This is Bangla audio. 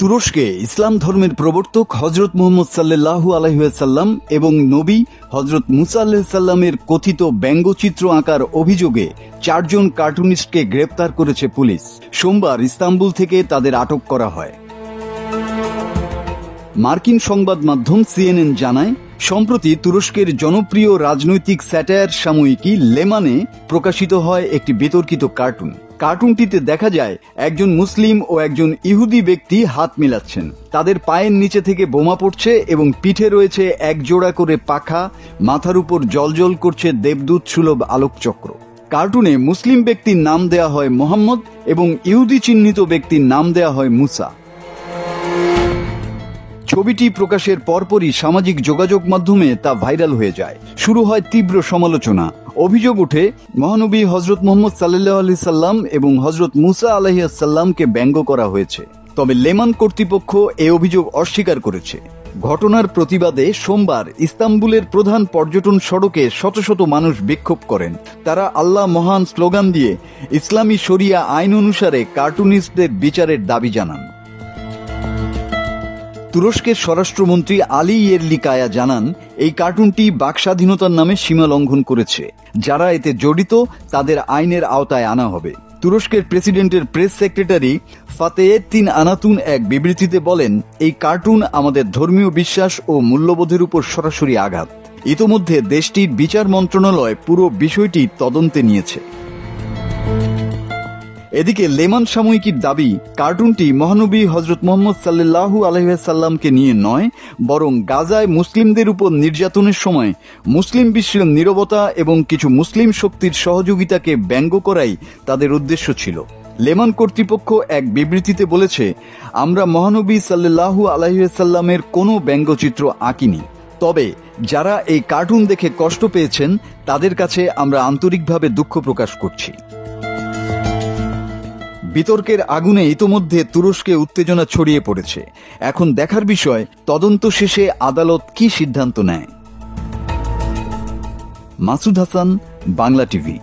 তুরস্কে ইসলাম ধর্মের প্রবর্তক হজরত মুহাম্মদ সাল্লাল্লাহু আলাইহি ওয়াসাল্লাম এবং নবী হজরত মুসা আলাইহিস সালামের কথিত ব্যঙ্গচিত্র আঁকার অভিযোগে 4 জন কার্টুনিস্টকে গ্রেপ্তার করেছে পুলিশ। সোমবার ইস্তাম্বুল থেকে তাদের আটক করা হয়। মার্কিন সংবাদ মাধ্যম CNN জানায়, সম্প্রতি তুরস্কের জনপ্রিয় রাজনৈতিক স্যাটায়ার সাময়িকী লেমানে প্রকাশিত হয় একটি বিতর্কিত কার্টুন। কার্টুনটিতে দেখা যায় একজন মুসলিম ও একজন ইহুদি ব্যক্তি হাত মিলাচ্ছেন। তাদের পায়ের নিচে থেকে বোমা পড়ছে এবং পিঠে রয়েছে এক জোড়া করে পাখা, মাথার উপর জ্বলজ্বল করছে দেবদূত সুলভ আলোকচক্র। কার্টুনে মুসলিম ব্যক্তির নাম দেয়া হয় মোহাম্মদ এবং ইহুদি চিহ্নিত ব্যক্তির নাম দেয়া হয় মুসা। ছবিটি প্রকাশের পরপরই সামাজিক যোগাযোগ মাধ্যমে তা ভাইরাল হয়ে যায়। শুরু হয় তীব্র সমালোচনা। অভিযোগ ওঠে, মহানবী হজরত মুহাম্মদ সাল্লাল্লাহু আলাইহি সাল্লাম এবং হজরত মুসা আলাইহিস সালামকে ব্যঙ্গ করা হয়েছে। তবে লেমান কর্তৃপক্ষ এ অভিযোগ অস্বীকার করেছে। ঘটনার প্রতিবাদে সোমবার ইস্তাম্বুলের প্রধান পর্যটন সড়কে শত শত মানুষ বিক্ষোভ করেন। তারা আল্লাহ মহান স্লোগান দিয়ে ইসলামী শরিয়া আইন অনুসারে কার্টুনিস্টদের বিচারের দাবি জানান। তুরস্কের স্বরাষ্ট্রমন্ত্রী আলী ইয়েরলিকায়া জানান, এই কার্টুনটি বাকস্বাধীনতার নামে সীমা লঙ্ঘন করেছে। যারা এতে জড়িত তাদের আইনের আওতায় আনা হবে। তুরস্কের প্রেসিডেন্টের প্রেস সেক্রেটারি ফাতেয়েত্তিন আনাতুন এক বিবৃতিতে বলেন, এই কার্টুন আমাদের ধর্মীয় বিশ্বাস ও মূল্যবোধের উপর সরাসরি আঘাত। ইতোমধ্যে দেশটির বিচার মন্ত্রণালয় পুরো বিষয়টি তদন্তে নিয়েছে। এদিকে লেমান সাময়িকীর দাবি, কার্টুনটি মহানবী হজরত মুহাম্মদ সাল্লাল্লাহু আলাইহি ওয়াসাল্লামকে নিয়ে নয়, বরং গাজায় মুসলিমদের উপর নির্যাতনের সময় মুসলিম বিশ্বের নীরবতা এবং কিছু মুসলিম শক্তির সহযোগিতাকে ব্যঙ্গ করাই তাদের উদ্দেশ্য ছিল। লেমান কর্তৃপক্ষ এক বিবৃতিতে বলেছে, আমরা মহানবী সাল্লাল্লাহু আলাইহি ওয়াসাল্লামের কোনো ব্যঙ্গচিত্র আঁকিনি। তবে যারা এই কার্টুন দেখে কষ্ট পেয়েছেন তাদের কাছে আমরা আন্তরিকভাবে দুঃখ প্রকাশ করছি। বিতর্কের আগুনে ইতোমধ্যে তুরস্কে উত্তেজনা ছড়িয়ে পড়েছে। এখন দেখার বিষয়, তদন্ত শেষে আদালত কি সিদ্ধান্ত নেয়। মাসুদ হাসান, বাংলা টিভি।